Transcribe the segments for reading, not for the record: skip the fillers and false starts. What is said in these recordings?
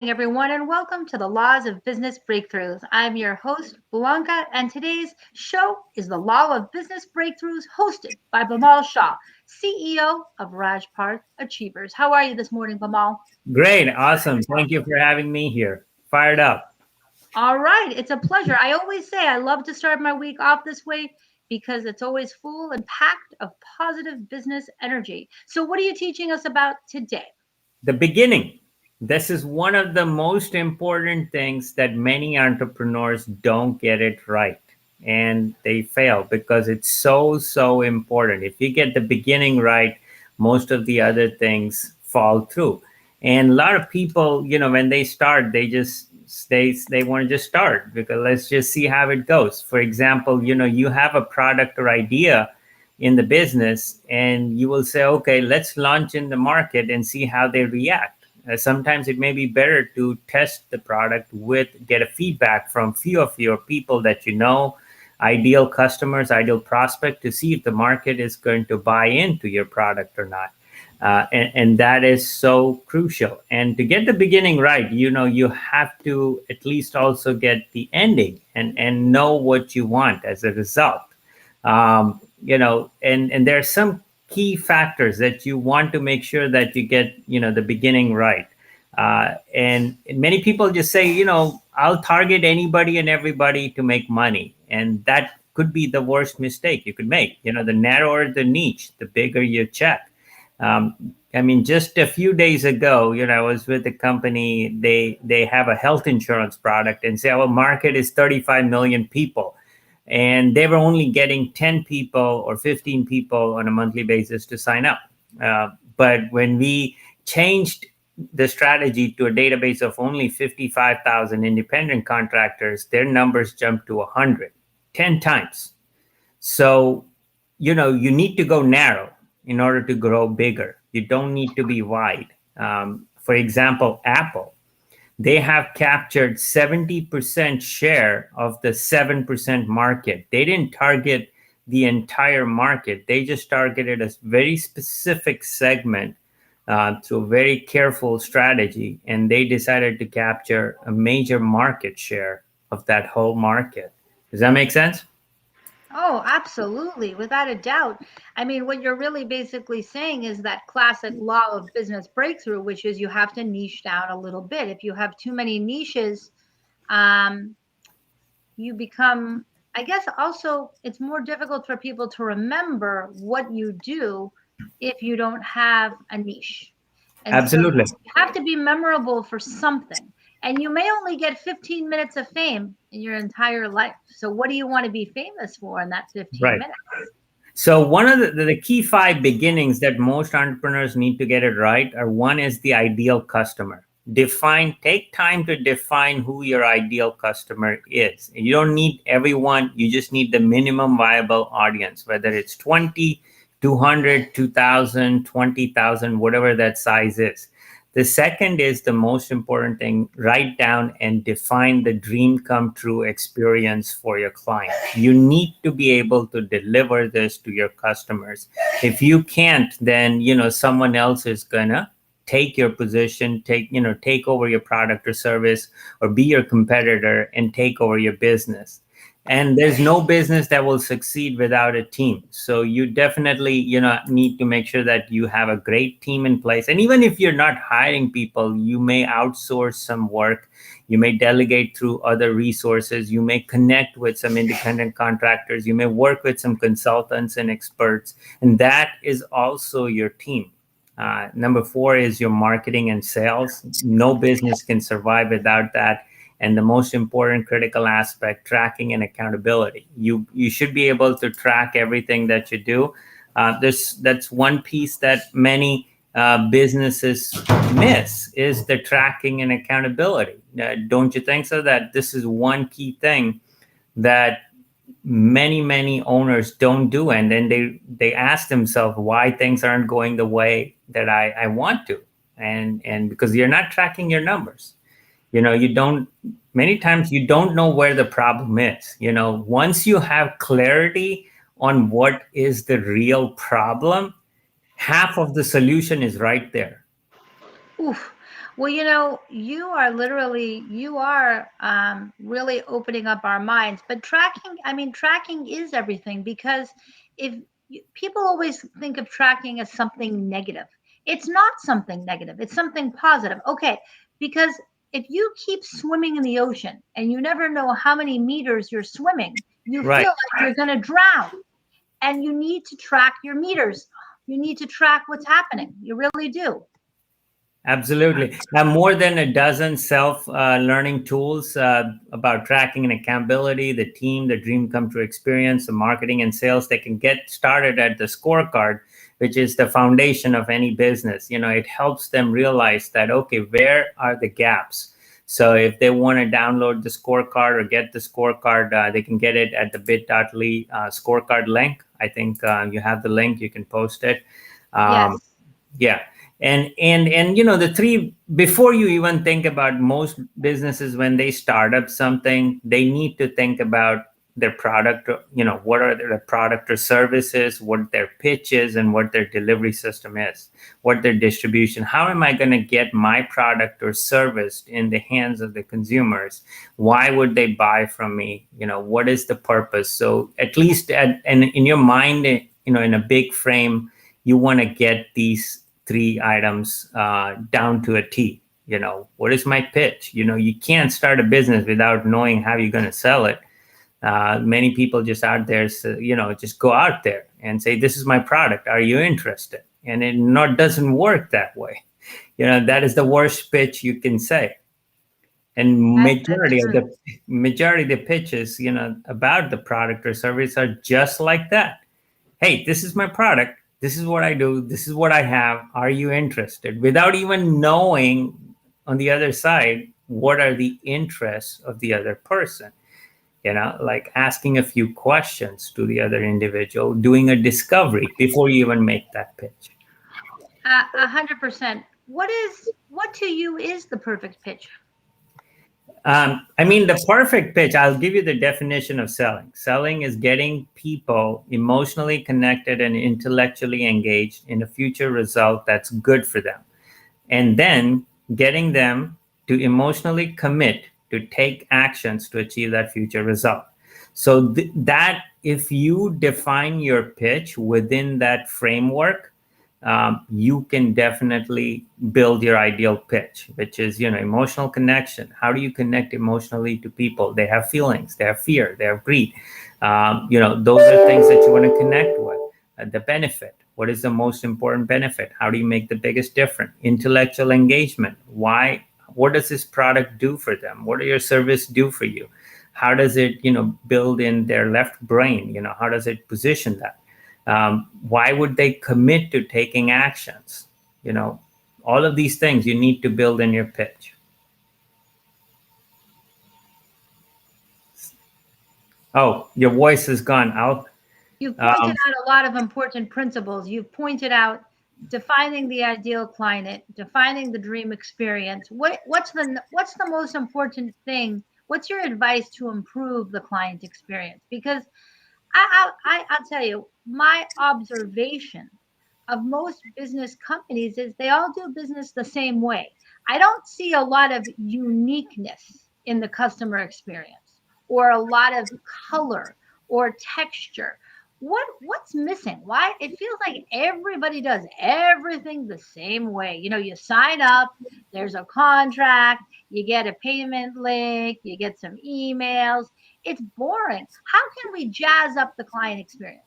everyone, and welcome to the Laws of Business Breakthroughs. I'm your host, Blanca, and today's show is the Law of Business Breakthroughs, hosted by Bimal Shah, CEO of Rajpart Achievers. How are you this morning, Bimal? Great, awesome. Thank you for having me here. Fired up. All right, it's a pleasure. I always say I love to start my week off this way because it's always full and packed of positive business energy. So, what are you teaching us about today? The beginning. This is one of the most important things that many entrepreneurs don't get it right and they fail because it's so important. If you get the beginning right, most of the other things fall through. And a lot of people, when they start, they want to just start because let's just see how it goes. For example, you have a product or idea in the business and you will say, okay, let's launch in the market and see how they react. Sometimes it may be better to test the product get a feedback from few of your people that ideal customers, ideal prospect, to see if the market is going to buy into your product or not. And that is so crucial. And to get the beginning right, you have to at least also get the ending and know what you want as a result. And there are some key factors that you want to make sure that you get the beginning right. And many people just say, I'll target anybody and everybody to make money, and that could be the worst mistake you could make. The narrower the niche, the bigger your check. I mean, just a few days ago, I was with a company. They have a health insurance product and say our market is 35 million people, and they were only getting 10 people or 15 people on a monthly basis to sign up. But when we changed the strategy to a database of only 55,000 independent contractors, their numbers jumped to 100, 10 times. So, you need to go narrow in order to grow bigger. You don't need to be wide. For example, Apple, they have captured 70% share of the 7% market. They didn't target the entire market. They just targeted a very specific segment through a very careful strategy, and they decided to capture a major market share of that whole market. Does that make sense? Oh, absolutely, without a doubt. I mean, what you're really basically saying is that classic law of business breakthrough, which is you have to niche down a little bit. If you have too many niches, um, you become, I guess, also it's more difficult for people to remember what you do if you don't have a niche. And so Absolutely. you have to be memorable for something. And you may only get 15 minutes of fame in your entire life. So what do you want to be famous for in that 15 Right. minutes? So one of the key five beginnings that most entrepreneurs need to get it right are: one is the ideal customer. Take time to define who your ideal customer is. You don't need everyone, you just need the minimum viable audience, whether it's 20, 200, 2,000, 20,000, whatever that size is. The second is the most important thing: write down and define the dream come true experience for your client. You need to be able to deliver this to your customers. If you can't, then someone else is gonna take your position, take over your product or service, or be your competitor and take over your business. And there's no business that will succeed without a team. So you definitely need to make sure that you have a great team in place. And even if you're not hiring people, you may outsource some work, you may delegate through other resources, you may connect with some independent contractors, you may work with some consultants and experts, and that is also your team. Number four is your marketing and sales. No business can survive without that. And the most important critical aspect: tracking and accountability. You should be able to track everything that you do. That's one piece that many businesses miss, is the tracking and accountability. Don't you think so? That this is one key thing that many owners don't do, and then they ask themselves why things aren't going the way that I want to, and because you're not tracking your numbers. You don't, many times you don't know where the problem is. Once you have clarity on what is the real problem, half of the solution is right there. Oof. Well, you are literally, you are really opening up our minds. But tracking, I mean, tracking is everything, because if people always think of tracking as something negative, it's not something negative, it's something positive. Okay, because if you keep swimming in the ocean and you never know how many meters you're swimming, you Right. feel like you're going to drown, and you need to track your meters. You need to track what's happening. You really do. Absolutely. Now, more than a dozen self-learning tools about tracking and accountability, the team, the dream come true experience, the marketing and sales, they can get started at the scorecard, which is the foundation of any business. It helps them realize that, okay, where are the gaps? So if they want to download the scorecard or get the scorecard, they can get it at the bit.ly scorecard link. I think you have the link, you can post it. Yes. Yeah. And the three, before you even think about, most businesses, when they start up something, they need to think about their product, what are their product or services, what their pitch is, and what their delivery system is, what their distribution, how am I going to get my product or service in the hands of the consumers? Why would they buy from me? What is the purpose? So at least in your mind, in a big frame, you want to get these three items down to a T. What is my pitch? You can't start a business without knowing how you're going to sell it. Many people just out there, just go out there and say, this is my product. Are you interested? And it doesn't work that way. That is the worst pitch you can say. And majority of the pitches, about the product or service are just like that. Hey, this is my product. This is what I do. This is what I have. Are you interested? Without even knowing on the other side, what are the interests of the other person? Like asking a few questions to the other individual, doing a discovery before you even make that pitch. 100%. What to you is the perfect pitch? The perfect pitch, I'll give you the definition of selling. Selling is getting people emotionally connected and intellectually engaged in a future result that's good for them. And then getting them to emotionally commit to take actions to achieve that future result. So that if you define your pitch within that framework, you can definitely build your ideal pitch, which is, emotional connection. How do you connect emotionally to people? They have feelings, they have fear, they have greed. Those are things that you want to connect with. The benefit. What is the most important benefit? How do you make the biggest difference? Intellectual engagement. Why? What does this product do for them? What does your service do for you? How does it, build in their left brain? How does it position that? Why would they commit to taking actions? All of these things you need to build in your pitch. Oh, your voice is gone, Al. You've pointed out a lot of important principles. You've pointed out defining the ideal client, defining the dream experience. What's the most important thing? What's your advice to improve the client experience? Because I'll tell you, my observation of most business companies is they all do business the same way. I don't see a lot of uniqueness in the customer experience, or a lot of color or texture. What's missing? Why it feels like everybody does everything the same way. You sign up, there's a contract, you get a payment link, you get some emails. It's boring. How can we jazz up the client experience?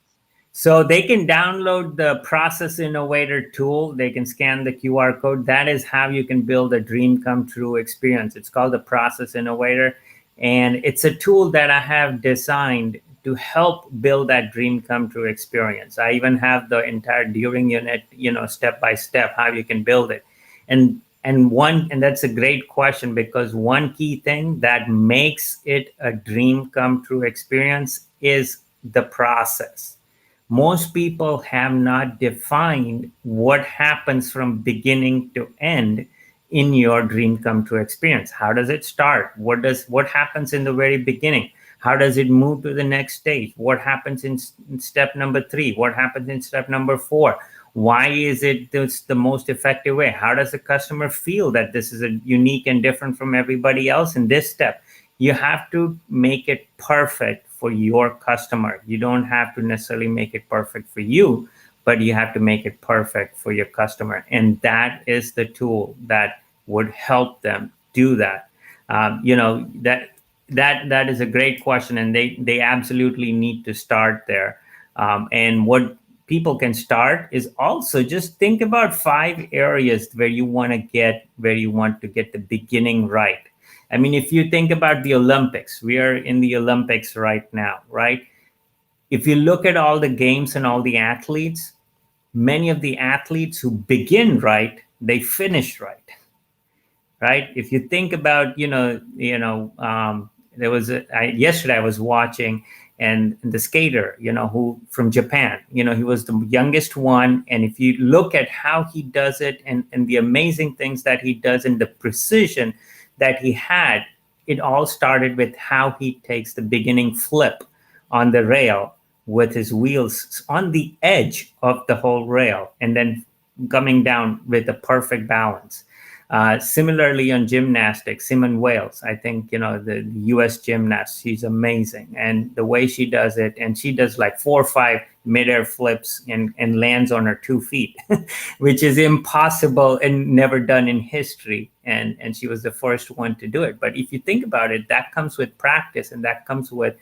So they can download the Process Innovator tool. They can scan the QR code. That is how you can build a dream come true experience. It's called the Process Innovator. And it's a tool that I have designed to help build that dream come true experience. I even have the entire During unit, step by step, how you can build it. And that's a great question, because one key thing that makes it a dream come true experience is the process. Most people have not defined what happens from beginning to end in your dream come true experience. How does it start? What happens in the very beginning? How does it move to the next stage? What happens in step number 3? What happens in step number 4? Why is it this the most effective way? How does the customer feel that this is a unique and different from everybody else in this step? You have to make it perfect for your customer. You don't have to necessarily make it perfect for you, but you have to make it perfect for your customer. And that is the tool that would help them do that. That is a great question, and they absolutely need to start there. And what people can start is also just think about 5 areas where you want to get the beginning right. I mean, if you think about the Olympics, we are in the Olympics right now, right? If you look at all the games and all the athletes, many of the athletes who begin right, they finish right, right? If you think about, yesterday I was watching, and the skater, who from Japan, he was the youngest one. And if you look at how he does it, and the amazing things that he does and the precision that he had, it all started with how he takes the beginning flip on the rail with his wheels on the edge of the whole rail, and then coming down with a perfect balance. Similarly, on gymnastics, Simone Wales, I think, the U.S. gymnast, she's amazing. And the way she does it, and she does like 4 or 5 midair flips and lands on her 2 feet, which is impossible and never done in history. And she was the first one to do it. But if you think about it, that comes with practice, and that comes with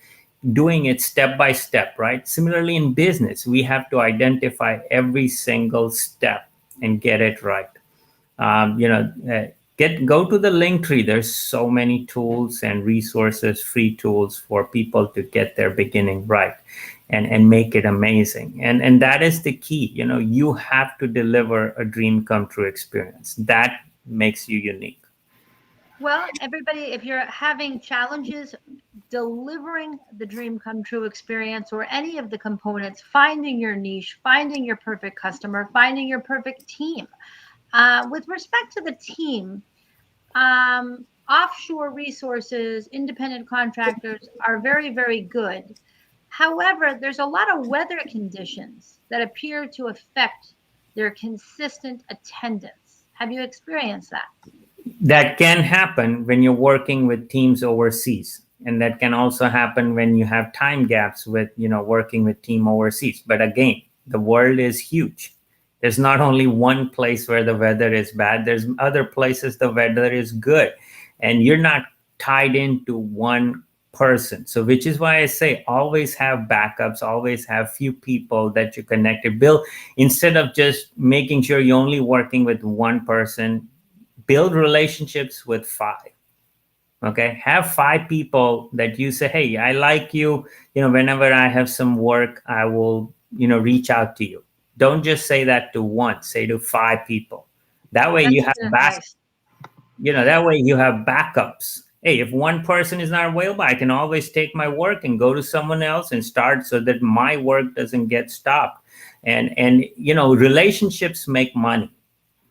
doing it step by step, right? Similarly, in business, we have to identify every single step and get it right. Go to the Linktree. There's so many tools and resources, free tools for people to get their beginning right and make it amazing. And that is the key. You have to deliver a dream come true experience. That makes you unique. Well, everybody, if you're having challenges delivering the dream come true experience or any of the components, finding your niche, finding your perfect customer, finding your perfect team. With respect to the team, offshore resources, independent contractors are very, very good. However, there's a lot of weather conditions that appear to affect their consistent attendance. Have you experienced that? That can happen when you're working with teams overseas, and that can also happen when you have time gaps with working with team overseas. But again, the world is huge. There's not only one place where the weather is bad, there's other places the weather is good, and you're not tied into one person. So which is why I say always have backups, always have few people that you connected. Bill, instead of just making sure you're only working with one person, build relationships with 5. Okay, have 5 people that you say, hey, I like you, whenever I have some work, I will reach out to you. Don't just say that to one, say to 5 people. That way you have that way you have backups. Hey, if one person is not available, I can always take my work and go to someone else and start, so that my work doesn't get stopped. And relationships make money.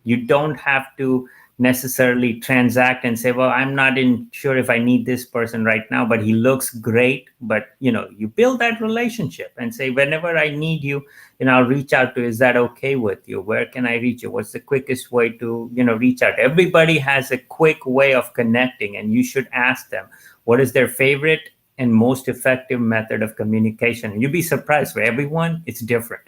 You don't have to necessarily transact and say, well, I'm not sure if I need this person right now, but he looks great. But you build that relationship and say, whenever I need you, I'll reach out to you. Is that okay with you? Where can I reach you? What's the quickest way to reach out? Everybody has a quick way of connecting, and you should ask them what is their favorite and most effective method of communication. You'd be surprised, for everyone it's different.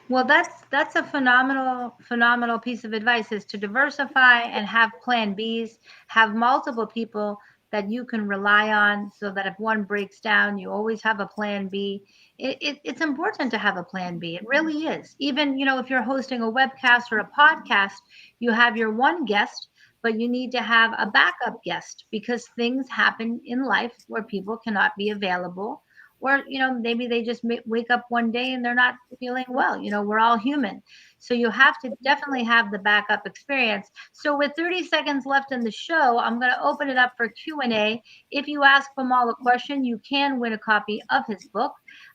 Well, that's a phenomenal piece of advice, is to diversify and have plan Bs, have multiple people that you can rely on, so that if one breaks down, you always have a plan B. It's important to have a plan B. It really is. Even, if you're hosting a webcast or a podcast, you have your one guest, but you need to have a backup guest, because things happen in life where people cannot be available. Or, maybe they just wake up one day and they're not feeling well. We're all human. So you have to definitely have the backup experience. So with 30 seconds left in the show, I'm going to open it up for Q&A. If you ask Bimal a question, you can win a copy of his book.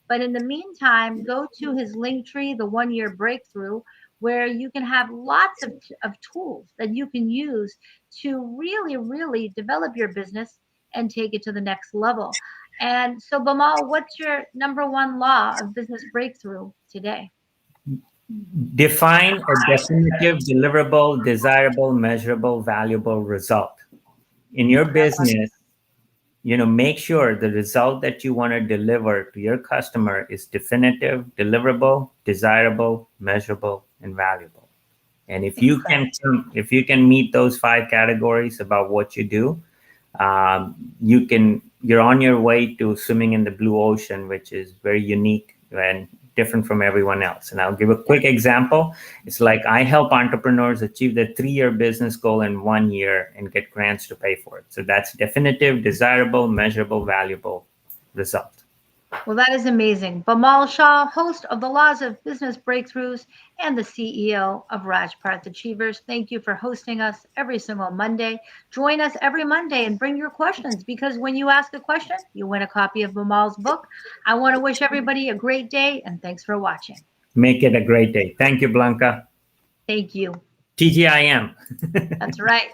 But in the meantime, go to his Linktree, the 1-year breakthrough, where you can have lots of tools that you can use to really, really develop your business and take it to the next level. And so, Bimal, what's your number 1 law of business breakthrough today? Define a definitive, deliverable, desirable, measurable, valuable result. In your business, make sure the result that you want to deliver to your customer is definitive, deliverable, desirable, measurable, and valuable. And if you can meet those 5 categories about what you do, you're on your way to swimming in the blue ocean, which is very unique and different from everyone else. And I'll give a quick example. It's like I help entrepreneurs achieve their 3-year business goal in 1 year and get grants to pay for it. So that's definitive, desirable, measurable, valuable result. Well, that is amazing. Bimal Shah, host of the Laws of Business Breakthroughs and the CEO of Rajparth Achievers. Thank you for hosting us every single Monday. Join us every Monday and bring your questions, because when you ask a question, you win a copy of Bimal's book. I want to wish everybody a great day, and thanks for watching. Make it a great day. Thank you, Blanca. Thank you. TGIM. That's right.